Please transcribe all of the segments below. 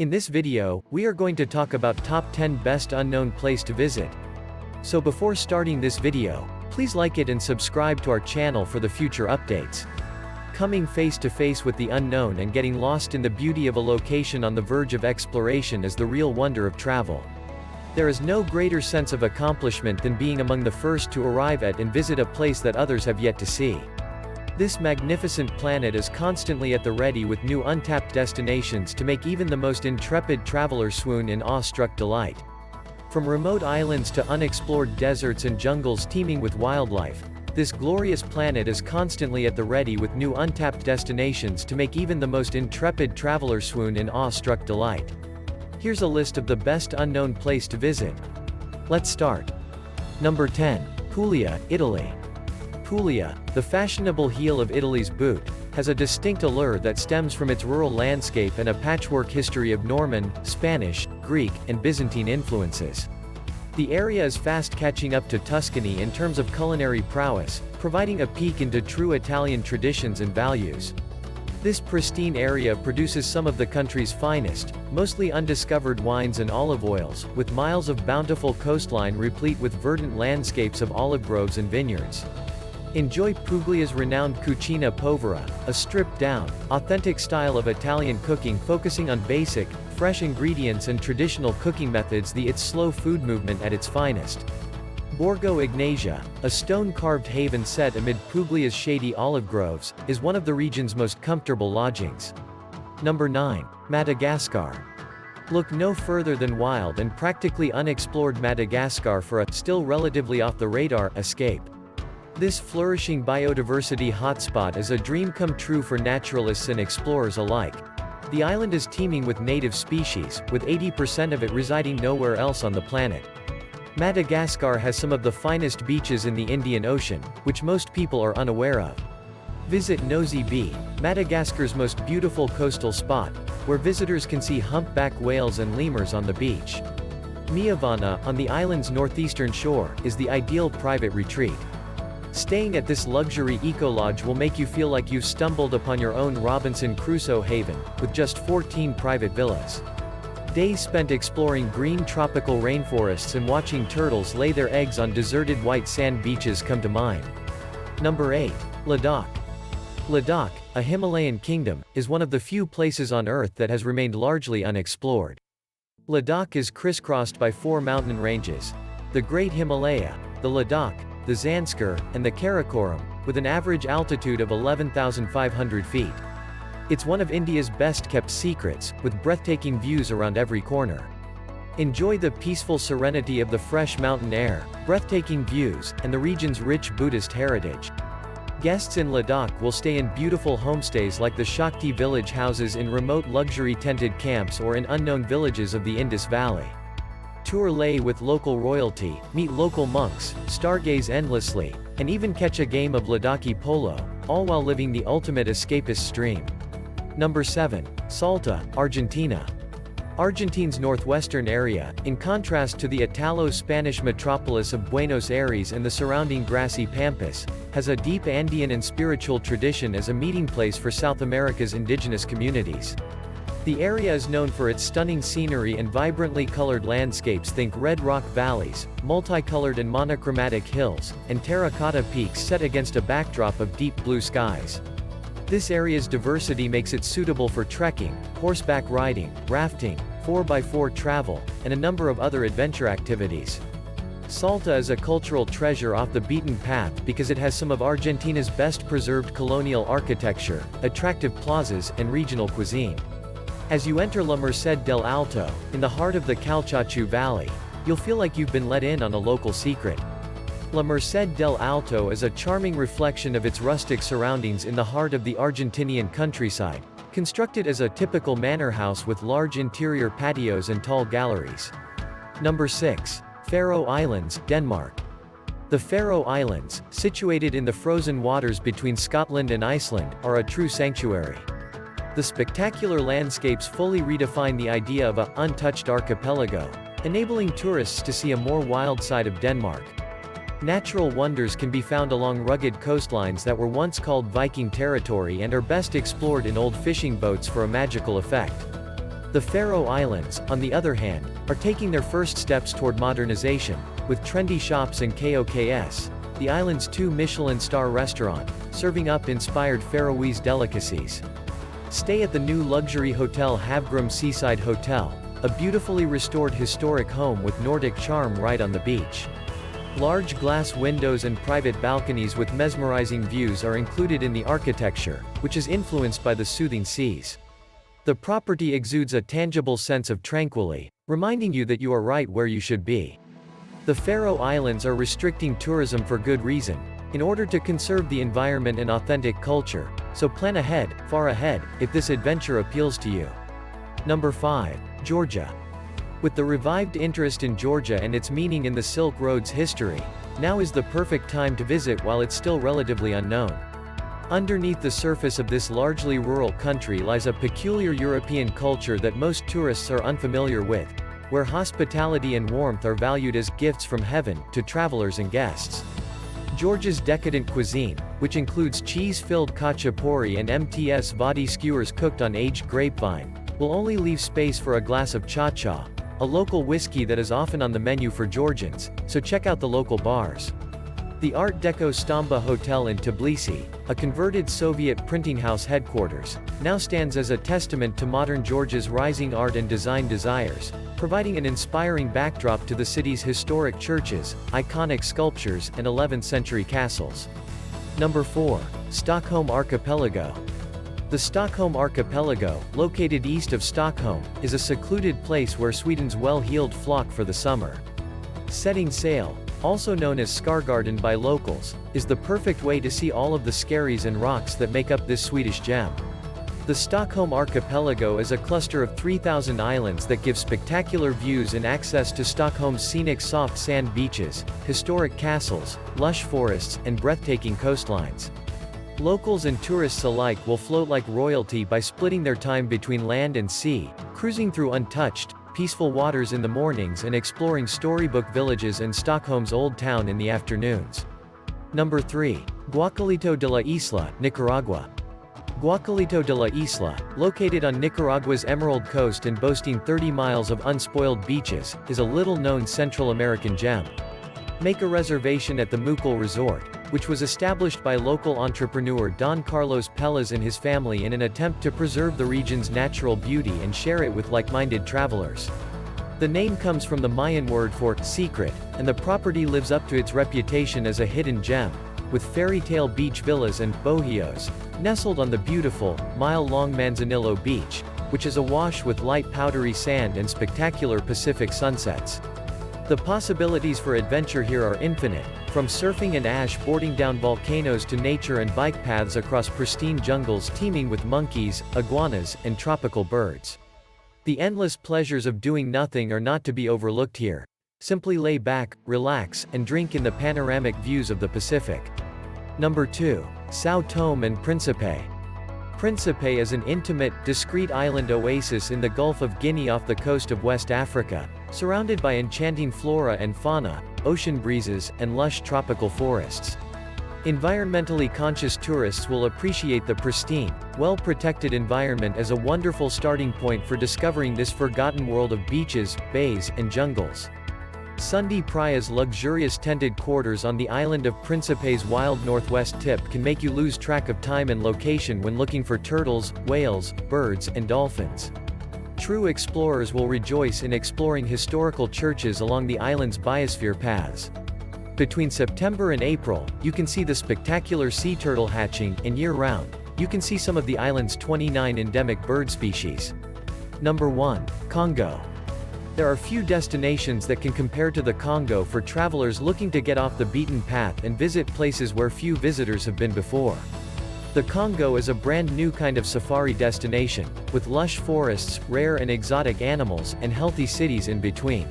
In this video, we are going to talk about top 10 best unknown place to visit. So before starting this video, please like it and subscribe to our channel for the future updates. Coming face to face with the unknown and getting lost in the beauty of a location on the verge of exploration is the real wonder of travel. There is no greater sense of accomplishment than being among the first to arrive at and visit a place that others have yet to see. This magnificent planet is constantly at the ready with new untapped destinations to make even the most intrepid traveler swoon in awe-struck delight. From remote islands to unexplored deserts and jungles teeming with wildlife, this glorious planet is constantly at the ready with new untapped destinations to make even the most intrepid traveler swoon in awe-struck delight. Here's a list of the best unknown place to visit. Let's start. Number 10. Puglia, Italy. Puglia, the fashionable heel of Italy's boot, has a distinct allure that stems from its rural landscape and a patchwork history of Norman, Spanish, Greek, and Byzantine influences. The area is fast catching up to Tuscany in terms of culinary prowess, providing a peek into true Italian traditions and values. This pristine area produces some of the country's finest, mostly undiscovered wines and olive oils, with miles of bountiful coastline replete with verdant landscapes of olive groves and vineyards. Enjoy Puglia's renowned cucina povera, a stripped-down, authentic style of Italian cooking focusing on basic, fresh ingredients and traditional cooking methods. It's slow food movement at its finest. Borgo Ignatia, a stone-carved haven set amid Puglia's shady olive groves, is one of the region's most comfortable lodgings. Number 9. Madagascar. Look no further than wild and practically unexplored Madagascar for a, still relatively off-the-radar, escape. This flourishing biodiversity hotspot is a dream come true for naturalists and explorers alike. The island is teeming with native species, with 80% of it residing nowhere else on the planet. Madagascar has some of the finest beaches in the Indian Ocean, which most people are unaware of. Visit Nosy Be, Madagascar's most beautiful coastal spot, where visitors can see humpback whales and lemurs on the beach. Miavana, on the island's northeastern shore, is the ideal private retreat. Staying at this luxury eco-lodge will make you feel like you've stumbled upon your own Robinson Crusoe haven, with just 14 private villas. Days spent exploring green tropical rainforests and watching turtles lay their eggs on deserted white sand beaches come to mind. Number 8. Ladakh. Ladakh, a Himalayan kingdom, is one of the few places on Earth that has remained largely unexplored. Ladakh is crisscrossed by 4 mountain ranges: the Great Himalaya, the Ladakh, the Zanskar, and the Karakoram, with an average altitude of 11,500 feet. It's one of India's best-kept secrets, with breathtaking views around every corner. Enjoy the peaceful serenity of the fresh mountain air, breathtaking views, and the region's rich Buddhist heritage. Guests in Ladakh will stay in beautiful homestays like the Shakti village houses in remote luxury tented camps or in unknown villages of the Indus Valley. Tour lay with local royalty, meet local monks, stargaze endlessly, and even catch a game of Ladakhi polo, all while living the ultimate escapist dream. Number 7. Salta, Argentina. Argentina's northwestern area, in contrast to the Italo-Spanish metropolis of Buenos Aires and the surrounding grassy pampas, has a deep Andean and spiritual tradition as a meeting place for South America's indigenous communities. The area is known for its stunning scenery and vibrantly colored landscapes. Think red rock valleys, multicolored and monochromatic hills, and terracotta peaks set against a backdrop of deep blue skies. This area's diversity makes it suitable for trekking, horseback riding, rafting, 4x4 travel, and a number of other adventure activities. Salta is a cultural treasure off the beaten path because it has some of Argentina's best preserved colonial architecture, attractive plazas, and regional cuisine. As you enter La Merced del Alto, in the heart of the Calchachu Valley, you'll feel like you've been let in on a local secret. La Merced del Alto is a charming reflection of its rustic surroundings in the heart of the Argentinian countryside, constructed as a typical manor house with large interior patios and tall galleries. Number 6. Faroe Islands, Denmark. The Faroe Islands, situated in the frozen waters between Scotland and Iceland, are a true sanctuary. The spectacular landscapes fully redefine the idea of a untouched archipelago, enabling tourists to see a more wild side of Denmark. Natural wonders can be found along rugged coastlines that were once called Viking territory and are best explored in old fishing boats for a magical effect. The Faroe Islands, on the other hand, are taking their first steps toward modernization, with trendy shops and KOKS, the island's 2 Michelin-star restaurant, serving up inspired Faroese delicacies. Stay at the new luxury hotel Havgrim Seaside Hotel, a beautifully restored historic home with Nordic charm right on the beach. Large glass windows and private balconies with mesmerizing views are included in the architecture, which is influenced by the soothing seas. The property exudes a tangible sense of tranquility, reminding you that you are right where you should be. The Faroe Islands are restricting tourism for good reason, in order to conserve the environment and authentic culture, so plan ahead, far ahead, if this adventure appeals to you. Number 5. Georgia. With the revived interest in Georgia and its meaning in the Silk Road's history, now is the perfect time to visit while it's still relatively unknown. Underneath the surface of this largely rural country lies a peculiar European culture that most tourists are unfamiliar with, where hospitality and warmth are valued as gifts from heaven to travelers and guests. Georgia's decadent cuisine, which includes cheese-filled khachapuri and MTS vadi skewers cooked on aged grapevine, will only leave space for a glass of cha-cha, a local whiskey that is often on the menu for Georgians, so check out the local bars. The Art Deco Stamba Hotel in Tbilisi, a converted Soviet printing house headquarters, now stands as a testament to modern Georgia's rising art and design desires, providing an inspiring backdrop to the city's historic churches, iconic sculptures, and 11th-century castles. Number 4. Stockholm Archipelago. The Stockholm Archipelago, located east of Stockholm, is a secluded place where Sweden's well-heeled flock for the summer. Setting sail, also known as Skargarden by locals, is the perfect way to see all of the skerries and rocks that make up this Swedish gem. The Stockholm Archipelago is a cluster of 3,000 islands that give spectacular views and access to Stockholm's scenic soft sand beaches, historic castles, lush forests, and breathtaking coastlines. Locals and tourists alike will float like royalty by splitting their time between land and sea, cruising through untouched, peaceful waters in the mornings and exploring storybook villages and Stockholm's old town in the afternoons. Number 3. Guacalito de la Isla, Nicaragua. Guacalito de la Isla, located on Nicaragua's Emerald Coast and boasting 30 miles of unspoiled beaches, is a little-known Central American gem. Make a reservation at the Mucul Resort, which was established by local entrepreneur Don Carlos Pelas and his family in an attempt to preserve the region's natural beauty and share it with like-minded travelers. The name comes from the Mayan word for secret, and the property lives up to its reputation as a hidden gem, with fairy tale beach villas and bohíos, nestled on the beautiful, mile-long Manzanillo Beach, which is awash with light powdery sand and spectacular Pacific sunsets. The possibilities for adventure here are infinite, from surfing and ash boarding down volcanoes to nature and bike paths across pristine jungles teeming with monkeys, iguanas, and tropical birds. The endless pleasures of doing nothing are not to be overlooked here. Simply lay back, relax, and drink in the panoramic views of the Pacific. Number 2. São Tomé and Príncipe. Príncipe is an intimate, discreet island oasis in the Gulf of Guinea off the coast of West Africa, surrounded by enchanting flora and fauna, ocean breezes, and lush tropical forests. Environmentally conscious tourists will appreciate the pristine, well-protected environment as a wonderful starting point for discovering this forgotten world of beaches, bays, and jungles. Sundy Praya's luxurious tented quarters on the island of Príncipe's wild northwest tip can make you lose track of time and location when looking for turtles, whales, birds, and dolphins. True explorers will rejoice in exploring historical churches along the island's biosphere paths. Between September and April, you can see the spectacular sea turtle hatching, and year-round, you can see some of the island's 29 endemic bird species. Number 1. Congo. There are few destinations that can compare to the Congo for travelers looking to get off the beaten path and visit places where few visitors have been before. The Congo is a brand new kind of safari destination, with lush forests, rare and exotic animals, and healthy cities in between.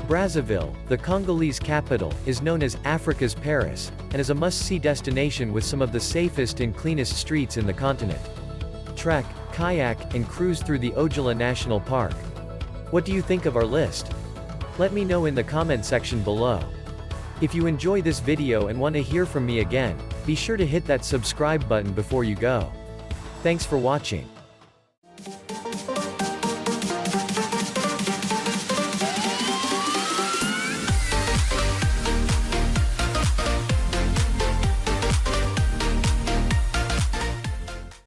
Brazzaville, the Congolese capital, is known as Africa's Paris, and is a must-see destination with some of the safest and cleanest streets in the continent. Trek, kayak, and cruise through the Ojala National Park. What do you think of our list? Let me know in the comment section below. If you enjoy this video and want to hear from me again, be sure to hit that subscribe button before you go. Thanks for watching.